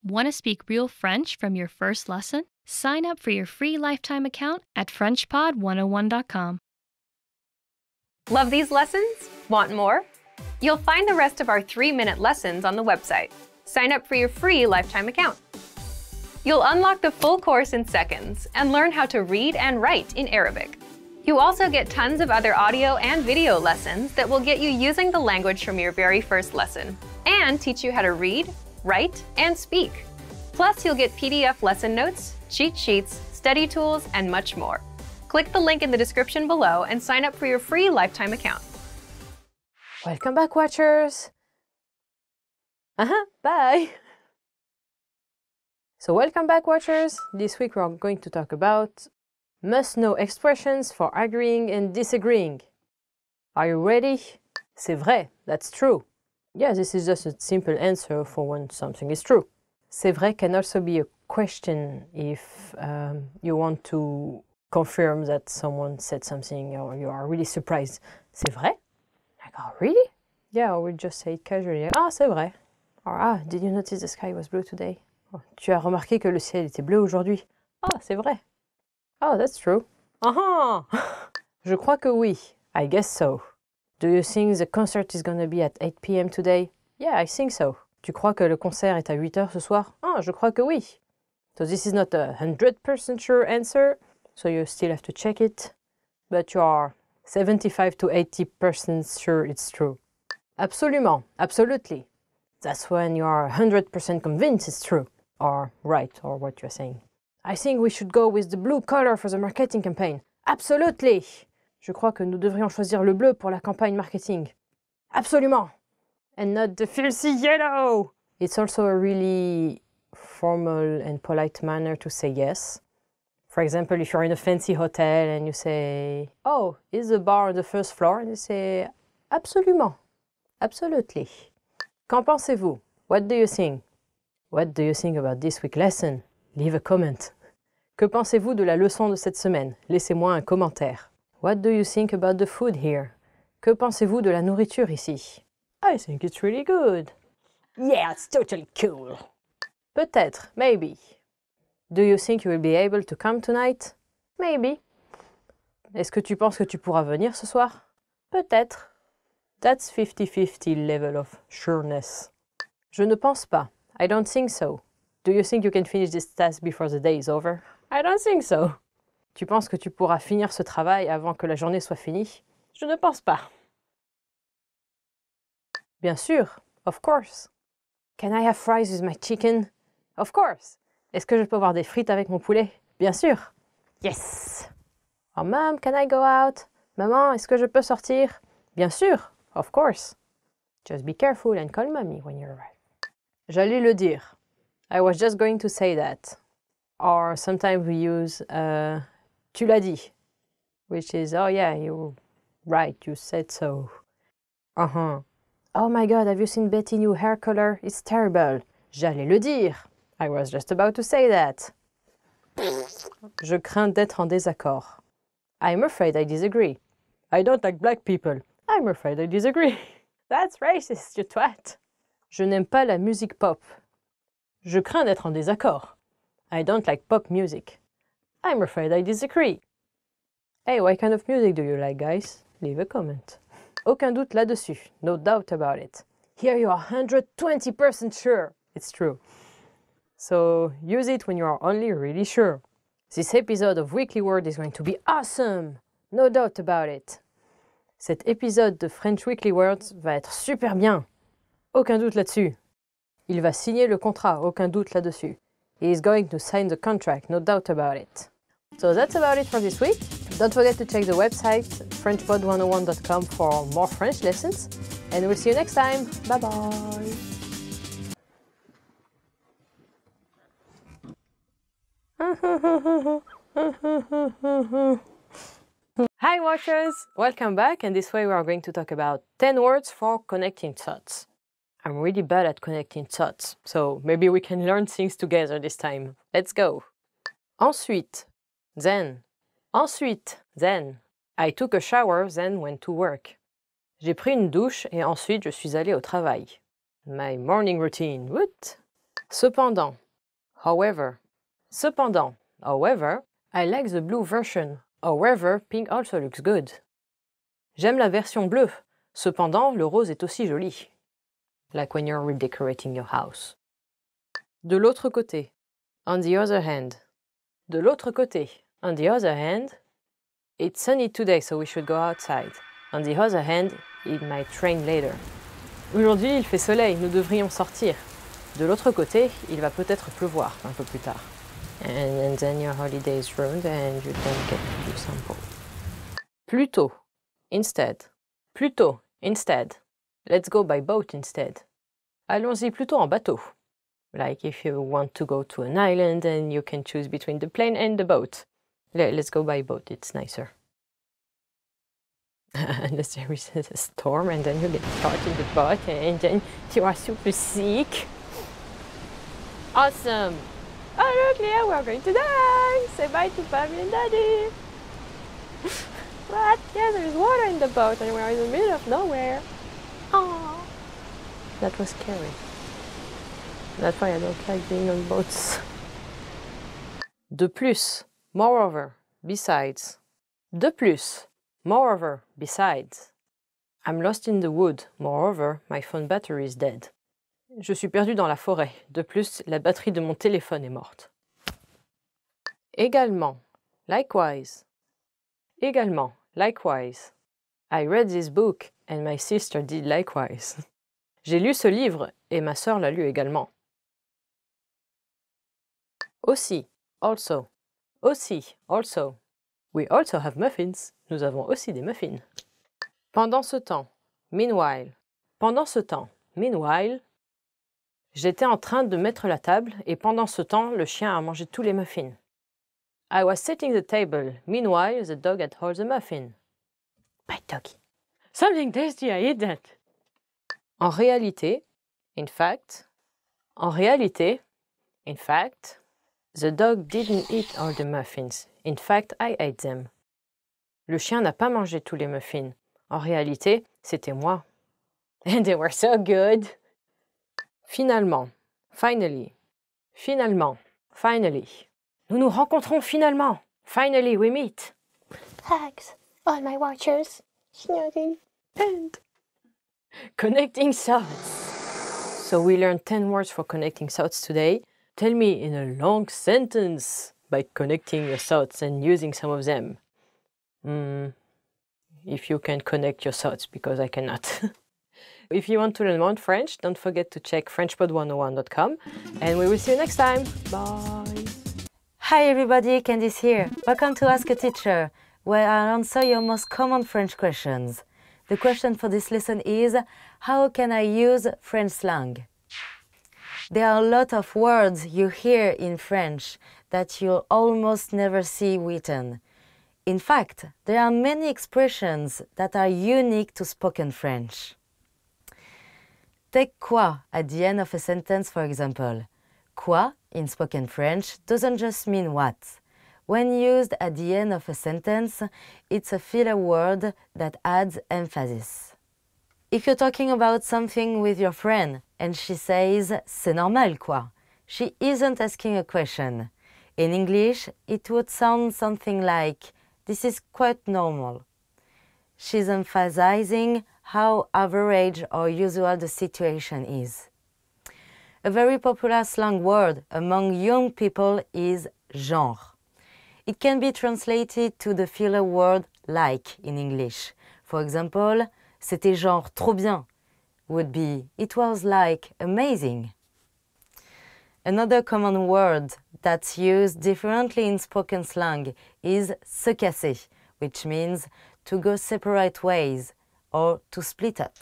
Want to speak real French from your first lesson? Sign up for your free lifetime account at FrenchPod101.com. Love these lessons? Want more? You'll find the rest of our 3-minute lessons on the website. Sign up for your free lifetime account. You'll unlock the full course in seconds and learn how to read and write in Arabic. You also get tons of other audio and video lessons that will get you using the language from your very first lesson and teach you how to read, write, and speak. Plus, you'll get PDF lesson notes, cheat sheets, study tools, and much more. Click the link in the description below and sign up for your free lifetime account. Welcome back, watchers! Bye! So welcome back, watchers! This week we are going to talk about must-know expressions for agreeing and disagreeing. Are you ready? C'est vrai, that's true. Yeah, this is just a simple answer for when something is true. C'est vrai can also be a question if you want to confirm that someone said something or you are really surprised. C'est vrai? Like, oh, really? Yeah, or we just say it casually. Ah, c'est vrai. Or, ah, did you notice the sky was blue today? Oh, tu as remarqué que le ciel était bleu aujourd'hui? Ah, c'est vrai. Oh, that's true. Je crois que oui. I guess so. Do you think the concert is gonna be at 8 p.m. today? Yeah, I think so. Tu crois que le concert est à 8 heures ce soir? Ah, je crois que oui. So this is not a 100% sure answer, so you still have to check it, but you are 75 to 80% sure it's true. Absolument, absolutely. That's when you are 100% convinced it's true, or right, or what you're saying. I think we should go with the blue color for the marketing campaign. Absolutely! Je crois que nous devrions choisir le bleu pour la campagne marketing. Absolument! And not the filthy yellow! It's also a really formal and polite manner to say yes. For example, if you're in a fancy hotel and you say, oh, is the bar on the first floor? And you say, absolument. Absolutely. Qu'en pensez-vous? What do you think? What do you think about this week's lesson? Leave a comment. Que pensez-vous de la leçon de cette semaine? Laissez-moi un commentaire. What do you think about the food here? Que pensez-vous de la nourriture ici? I think it's really good. Yeah, it's totally cool. Peut-être, maybe. Do you think you will be able to come tonight? Maybe. Est-ce que tu penses que tu pourras venir ce soir? Peut-être. That's 50-50 level of sureness. Je ne pense pas. I don't think so. Do you think you can finish this task before the day is over? I don't think so. Tu penses que tu pourras finir ce travail avant que la journée soit finie? Je ne pense pas. Bien sûr. Of course. Can I have fries with my chicken? Of course. Est-ce que je peux avoir des frites avec mon poulet? Bien sûr. Yes. Oh, Mom, can I go out? Maman, est-ce que je peux sortir? Bien sûr. Of course. Just be careful and call mommy when you arrive. J'allais le dire. I was just going to say that. Or sometimes we use tu l'as dit, which is, oh yeah, you're right, you said so. Oh my God, have you seen Betty's new hair color? It's terrible. J'allais le dire. I was just about to say that. Je crains d'être en désaccord. I'm afraid I disagree. I don't like black people. I'm afraid I disagree. That's racist, you twat. Je n'aime pas la musique pop. Je crains d'être en désaccord. I don't like pop music. I'm afraid I disagree. Hey, what kind of music do you like, guys? Leave a comment. Aucun doute là-dessus. No doubt about it. Here you are 120% sure. It's true. So use it when you are only really sure. This episode of Weekly Word is going to be awesome. No doubt about it. Cet épisode de French Weekly Words va être super bien. Aucun doute là-dessus. Il va signer le contrat, aucun doute là-dessus. He is going to sign the contract, no doubt about it. So that's about it for this week. Don't forget to check the website, FrenchPod101.com for more French lessons. And we'll see you next time. Bye-bye. Hi watchers! Welcome back, and this way we are going to talk about 10 words for connecting thoughts. I'm really bad at connecting thoughts, so maybe we can learn things together this time. Let's go! Ensuite, then. Ensuite, then. I took a shower, then went to work. J'ai pris une douche et ensuite je suis allé au travail. My morning routine, what? Cependant, however. Cependant, however, I like the blue version. However, pink also looks good. J'aime la version bleue. Cependant, le rose est aussi joli. Like when you're redecorating your house. De l'autre côté. On the other hand. De l'autre côté. On the other hand. It's sunny today, so we should go outside. On the other hand, it might rain later. Aujourd'hui, il fait soleil, nous devrions sortir. De l'autre côté, il va peut-être pleuvoir un peu plus tard. And then your holiday is ruined and you don't get to do sample. Plutôt. Instead. Plutôt. Instead. Let's go by boat instead. Allons-y plutôt en bateau. Like if you want to go to an island and you can choose between the plane and the boat. Let's go by boat, it's nicer. Unless there is a storm and then you get caught in the boat and then you are super sick. Awesome! Oh look, Leah, we're going to die! Say bye to Mommy and Daddy! What? Yeah, there's water in the boat and we're in the middle of nowhere. Oh, that was scary. That's why I don't like being on boats. De plus, moreover, besides. De plus, moreover, besides. I'm lost in the wood. Moreover, my phone battery is dead. Je suis perdu dans la forêt. De plus, la batterie de mon téléphone est morte. Également, likewise. Également, likewise. I read this book and my sister did likewise. J'ai lu ce livre et ma sœur l'a lu également. Aussi, also. Aussi, also. We also have muffins. Nous avons aussi des muffins. Pendant ce temps, meanwhile. Pendant ce temps, meanwhile. J'étais en train de mettre la table et pendant ce temps, le chien a mangé tous les muffins. I was setting the table. Meanwhile, the dog had all the muffin. My doggy. Something tasty, I ate that. En réalité, in fact. En réalité, in fact. The dog didn't eat all the muffins. In fact, I ate them. Le chien n'a pas mangé tous les muffins. En réalité, c'était moi. And they were so good. Finalement, finally. Finalement, finally. Nous nous rencontrons finalement. Finally, we meet. Hugs, all my watchers, snuggling, and connecting thoughts. So we learned 10 words for connecting thoughts today. Tell me in a long sentence by connecting your thoughts and using some of them. If you can connect your thoughts, because I cannot. If you want to learn more French, don't forget to check FrenchPod101.com and we will see you next time. Bye! Hi everybody, Candice here. Welcome to Ask a Teacher, where I'll answer your most common French questions. The question for this lesson is, how can I use French slang? There are a lot of words you hear in French that you'll almost never see written. In fact, there are many expressions that are unique to spoken French. Take quoi at the end of a sentence, for example. Quoi, in spoken French, doesn't just mean what. When used at the end of a sentence, it's a filler word that adds emphasis. If you're talking about something with your friend and she says, c'est normal quoi, she isn't asking a question. In English, it would sound something like, this is quite normal. She's emphasizing how average or usual the situation is. A very popular slang word among young people is genre. It can be translated to the filler word like in English. For example, c'était genre trop bien would be it was like amazing. Another common word that's used differently in spoken slang is se casser, which means to go separate ways or to split up.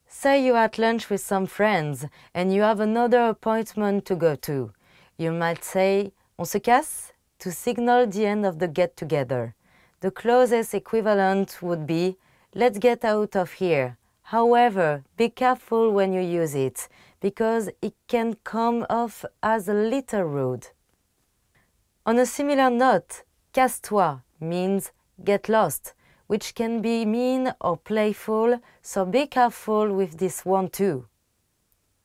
Say you're at lunch with some friends and you have another appointment to go to. You might say, on se casse, to signal the end of the get-together. The closest equivalent would be, let's get out of here. However, be careful when you use it, because it can come off as a little rude. On a similar note, casse-toi means get lost, which can be mean or playful, so be careful with this one too.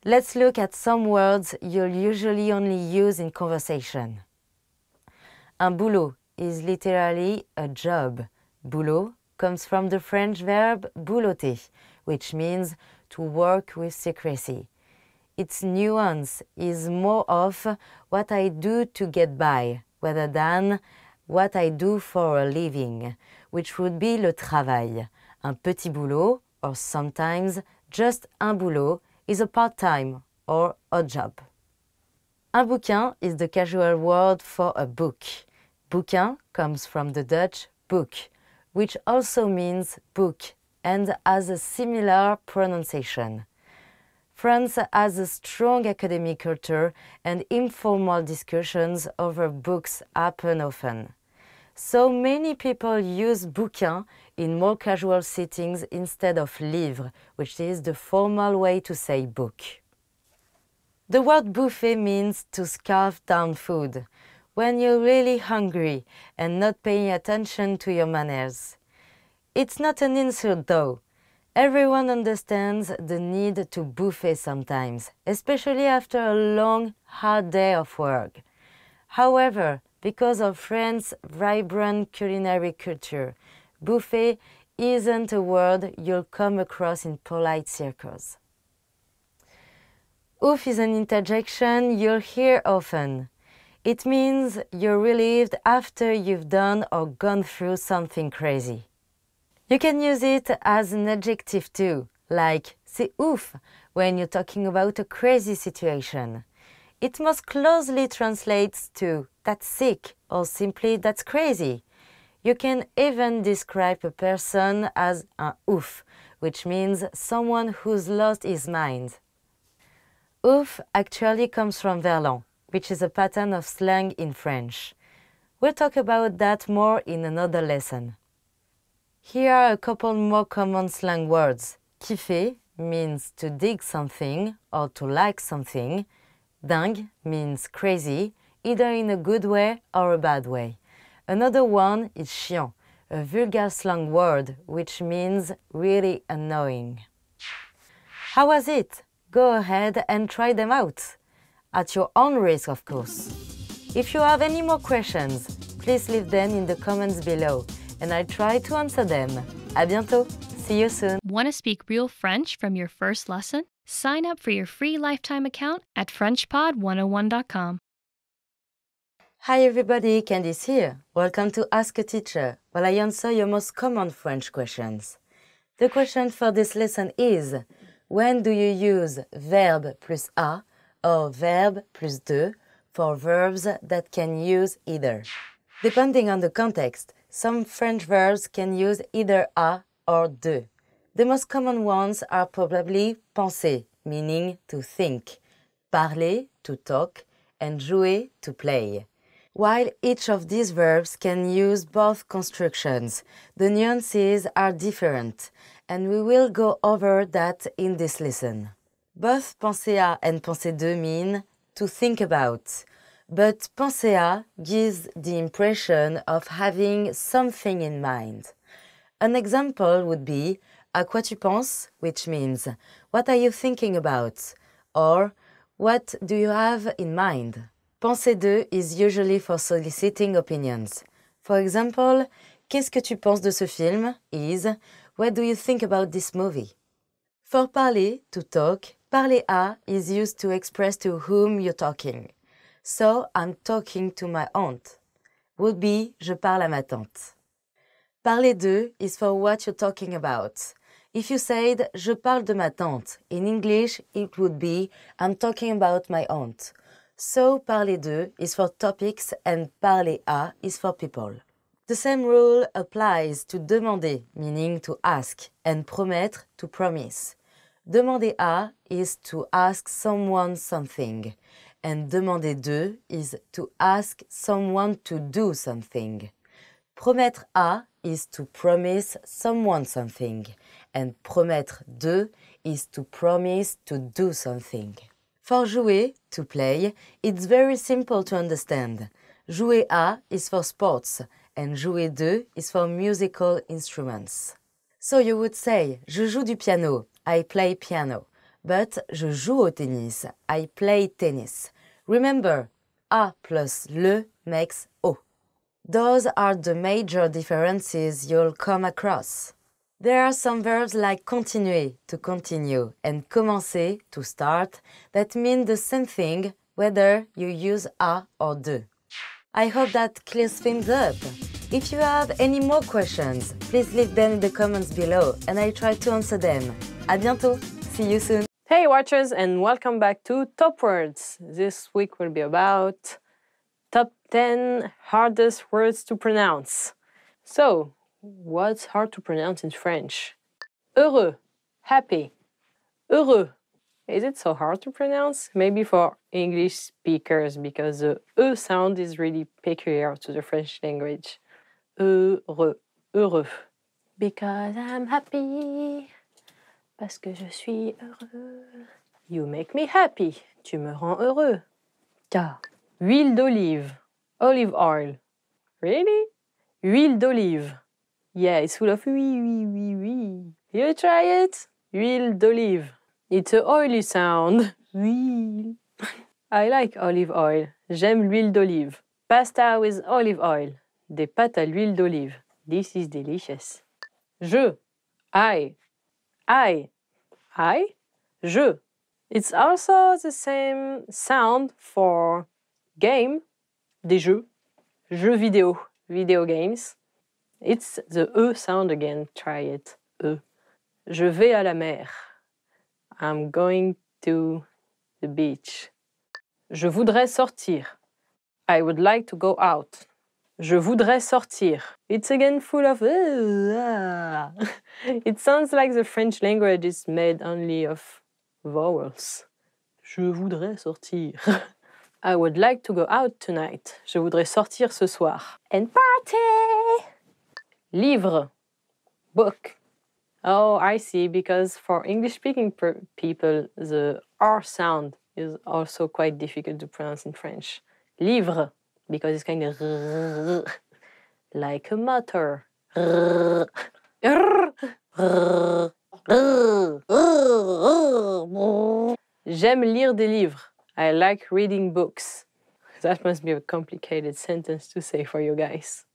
Let's look at some words you'll usually only use in conversation. Un boulot is literally a job. Boulot comes from the French verb boulotter, which means to work with secrecy. Its nuance is more of what I do to get by, rather than what I do for a living, which would be le travail. Un petit boulot, or sometimes just un boulot, is a part-time or odd job. Un bouquin is the casual word for a book. Bouquin comes from the Dutch boek, which also means book and has a similar pronunciation. France has a strong academic culture and informal discussions over books happen often. So many people use bouquin in more casual settings instead of livre, which is the formal way to say book. The word buffet means to scarf down food, when you're really hungry and not paying attention to your manners. It's not an insult though. Everyone understands the need to buffet sometimes, especially after a long, hard day of work. However, because of France's vibrant culinary culture, buffet isn't a word you'll come across in polite circles. Ouf is an interjection you'll hear often. It means you're relieved after you've done or gone through something crazy. You can use it as an adjective too, like c'est ouf when you're talking about a crazy situation. It most closely translates to that's sick or simply that's crazy. You can even describe a person as un ouf, which means someone who's lost his mind. Ouf actually comes from verlan, which is a pattern of slang in French. We'll talk about that more in another lesson. Here are a couple more common slang words. Kiffer means to dig something or to like something. Dingue means crazy, either in a good way or a bad way. Another one is chiant, a vulgar slang word which means really annoying. How was it? Go ahead and try them out. At your own risk, of course. If you have any more questions, please leave them in the comments below, and I'll try to answer them. À bientôt! See you soon! Want to speak real French from your first lesson? Sign up for your free lifetime account at FrenchPod101.com. Hi everybody, Candice here. Welcome to Ask a Teacher, where I answer your most common French questions. The question for this lesson is, when do you use verbe plus a or verbe plus de for verbs that can use either? Depending on the context, some French verbs can use either a or de. The most common ones are probably penser, meaning to think, parler, to talk, and jouer, to play. While each of these verbs can use both constructions, the nuances are different, and we will go over that in this lesson. Both penser à and penser de mean to think about, but penser à gives the impression of having something in mind. An example would be à quoi tu penses, which means what are you thinking about, or what do you have in mind. Penser de is usually for soliciting opinions. For example, qu'est-ce que tu penses de ce film is what do you think about this movie. For parler, to talk, parler à is used to express to whom you're talking. So, I'm talking to my aunt. Would be je parle à ma tante. Parler de is for what you're talking about. If you said je parle de ma tante, in English it would be I'm talking about my aunt. So, parler de is for topics and parler à is for people. The same rule applies to demander, meaning to ask, and promettre, to promise. Demander à is to ask someone something, and demander de is to ask someone to do something. Promettre à is to promise someone something, and promettre de is to promise to do something. For jouer, to play, it's very simple to understand. Jouer à is for sports, and jouer de is for musical instruments. So you would say, je joue du piano, I play piano. but je joue au tennis. I play tennis. Remember, A plus le makes O. Those are the major differences you'll come across. There are some verbs like continuer, to continue, and commencer, to start, that mean the same thing whether you use a or de. I hope that clears things up. If you have any more questions, please leave them in the comments below and I'll try to answer them. À bientôt! See you soon! Hey watchers, and welcome back to Top Words. This week will be about top 10 hardest words to pronounce. So, what's hard to pronounce in French? Heureux, happy. Heureux. Is it so hard to pronounce? Maybe for English speakers, because the E sound is really peculiar to the French language. Heureux, heureux. Because I'm happy. Parce que je suis heureux. You make me happy. Tu me rends heureux. Ta. Huile d'olive. Olive oil. Really? Huile d'olive. Yeah, it's full of oui. You try it? Huile d'olive. It's an oily sound. Huile. I like olive oil. J'aime l'huile d'olive. Pasta with olive oil. Des pâtes à l'huile d'olive. This is delicious. Je. I. Je. It's also the same sound for game, des jeux, jeux vidéo, video games. It's the E sound again, try it, E. Je vais à la mer. I'm going to the beach. Je voudrais sortir. I would like to go out. Je voudrais sortir. It's again full of It sounds like the French language is made only of vowels. Je voudrais sortir. I would like to go out tonight. Je voudrais sortir ce soir. And party! Livre. Book. Oh, I see, because for English-speaking people, the R sound is also quite difficult to pronounce in French. Livre, because it's kind of like a motor. J'aime lire des livres. I like reading books. That must be a complicated sentence to say for you guys.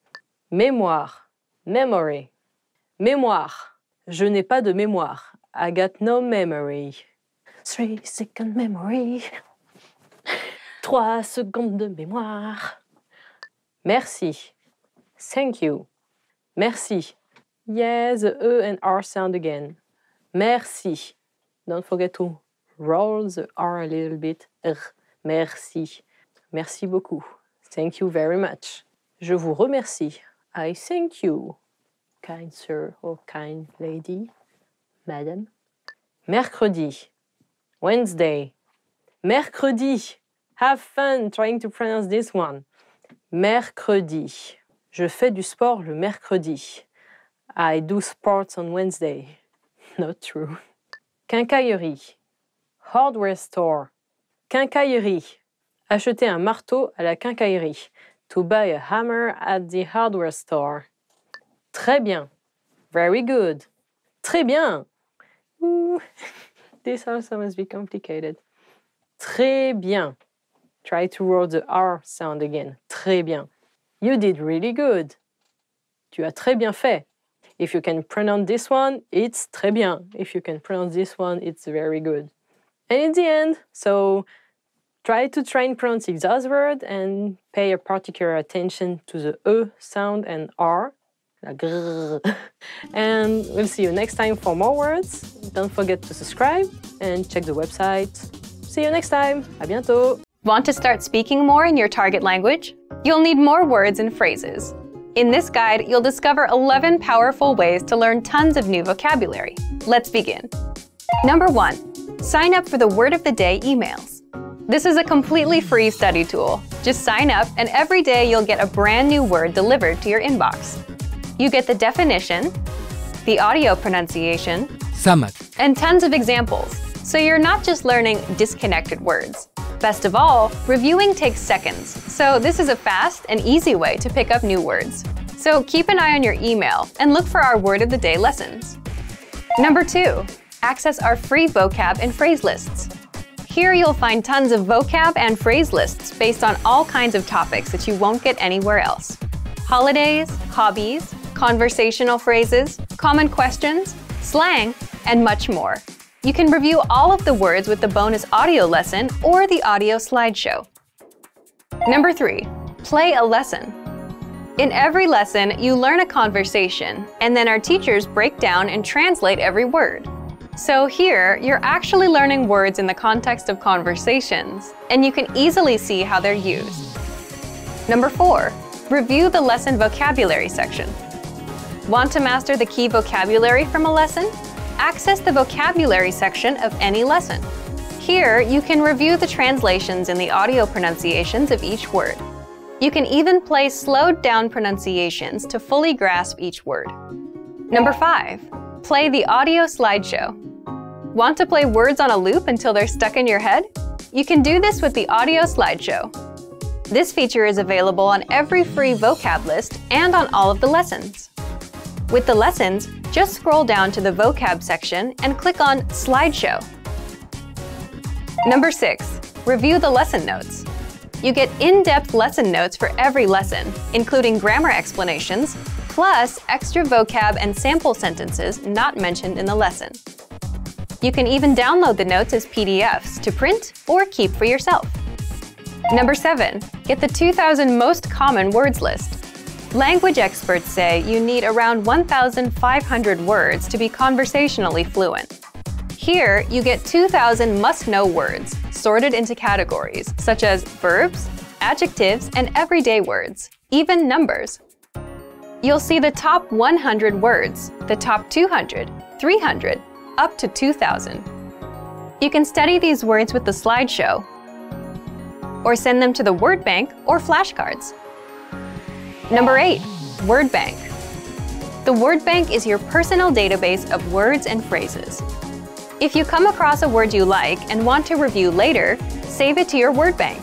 Mémoire. Memory. Mémoire. Je n'ai pas de mémoire. I got no memory. 3-second memory. 3 secondes de mémoire. Merci. Thank you. Merci. Yeah, the E and R sound again. Merci. Don't forget to roll the R a little bit. Merci. Merci beaucoup. Thank you very much. Je vous remercie. I thank you. Kind sir or kind lady. Madam. Mercredi. Wednesday. Mercredi. Have fun trying to pronounce this one. Mercredi. Je fais du sport le mercredi. I do sports on Wednesday. Not true. Quincaillerie. Hardware store. Quincaillerie. Acheter un marteau à la quincaillerie. To buy a hammer at the hardware store. Très bien. Very good. Très bien. Ooh. This also must be complicated. Très bien. Try to roll the R sound again. Très bien. You did really good. Tu as très bien fait. If you can pronounce this one, it's très bien. If you can pronounce this one, it's very good. And in the end, so try to train pronouncing those words and pay a particular attention to the E sound and R. And we'll see you next time for more words. Don't forget to subscribe and check the website. See you next time. À bientôt. Want to start speaking more in your target language? You'll need more words and phrases. In this guide, you'll discover 11 powerful ways to learn tons of new vocabulary. Let's begin. Number 1. Sign up for the Word of the Day emails. This is a completely free study tool. Just sign up and every day you'll get a brand new word delivered to your inbox. You get the definition, the audio pronunciation, and tons of examples, so you're not just learning disconnected words. Best of all, reviewing takes seconds, so this is a fast and easy way to pick up new words. So keep an eye on your email and look for our Word of the Day lessons. Number 2. access our free vocab and phrase lists. Here you'll find tons of vocab and phrase lists based on all kinds of topics that you won't get anywhere else. Holidays, hobbies, conversational phrases, common questions, slang, and much more. You can review all of the words with the bonus audio lesson or the audio slideshow. Number 3, play a lesson. In every lesson, you learn a conversation, and then our teachers break down and translate every word. So here, you're actually learning words in the context of conversations, and you can easily see how they're used. Number 4, review the lesson vocabulary section. Want to master the key vocabulary from a lesson? Access the vocabulary section of any lesson. Here, you can review the translations and the audio pronunciations of each word. You can even play slowed down pronunciations to fully grasp each word. Number 5, play the audio slideshow. Want to play words on a loop until they're stuck in your head? You can do this with the audio slideshow. This feature is available on every free vocab list and on all of the lessons. With the lessons, just scroll down to the vocab section and click on Slideshow. Number 6, review the lesson notes. You get in-depth lesson notes for every lesson, including grammar explanations, plus extra vocab and sample sentences not mentioned in the lesson. You can even download the notes as PDFs to print or keep for yourself. Number 7, get the 2,000 most common words list. Language experts say you need around 1,500 words to be conversationally fluent. Here, you get 2,000 must-know words, sorted into categories, such as verbs, adjectives, and everyday words, even numbers. You'll see the top 100 words, the top 200, 300, up to 2,000. You can study these words with the slideshow, or send them to the word bank or flashcards. Number 8, word bank. The word bank is your personal database of words and phrases. If you come across a word you like and want to review later, save it to your word bank.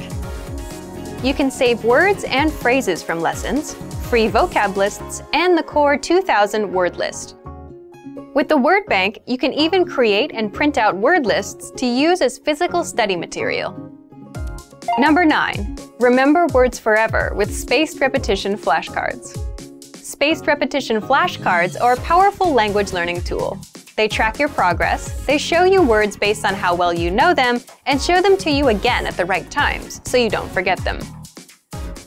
You can save words and phrases from lessons, free vocab lists, and the core 2,000 word list. With the word bank, you can even create and print out word lists to use as physical study material. Number 9, remember words forever with spaced repetition flashcards. Spaced repetition flashcards are a powerful language learning tool. They track your progress, they show you words based on how well you know them, and show them to you again at the right times, so you don't forget them.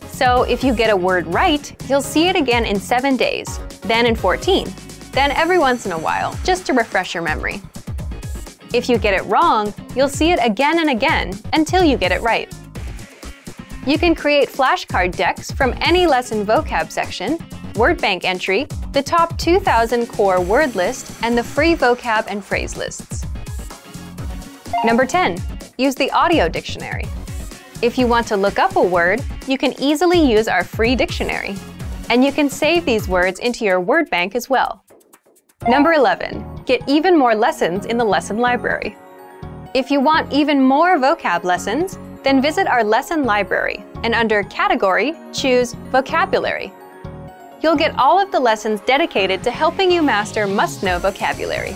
So if you get a word right, you'll see it again in 7 days, then in 14, then every once in a while, just to refresh your memory. If you get it wrong, you'll see it again and again until you get it right. You can create flashcard decks from any lesson vocab section, word bank entry, the top 2,000 core word list, and the free vocab and phrase lists. Number 10, use the audio dictionary. If you want to look up a word, you can easily use our free dictionary. And you can save these words into your word bank as well. Number 11, get even more lessons in the lesson library. If you want even more vocab lessons, then visit our lesson library, and under Category, choose Vocabulary. You'll get all of the lessons dedicated to helping you master must-know vocabulary.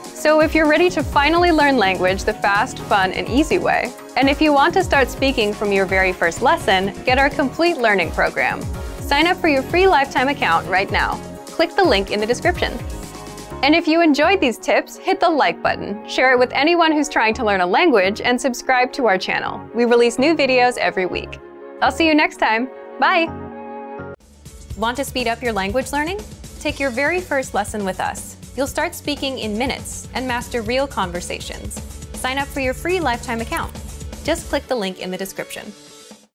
So if you're ready to finally learn language the fast, fun, and easy way, and if you want to start speaking from your very first lesson, get our complete learning program. Sign up for your free lifetime account right now. Click the link in the description. And if you enjoyed these tips, hit the like button, share it with anyone who's trying to learn a language, and subscribe to our channel. We release new videos every week. I'll see you next time. Bye! Want to speed up your language learning? Take your very first lesson with us. You'll start speaking in minutes and master real conversations. Sign up for your free lifetime account. Just click the link in the description.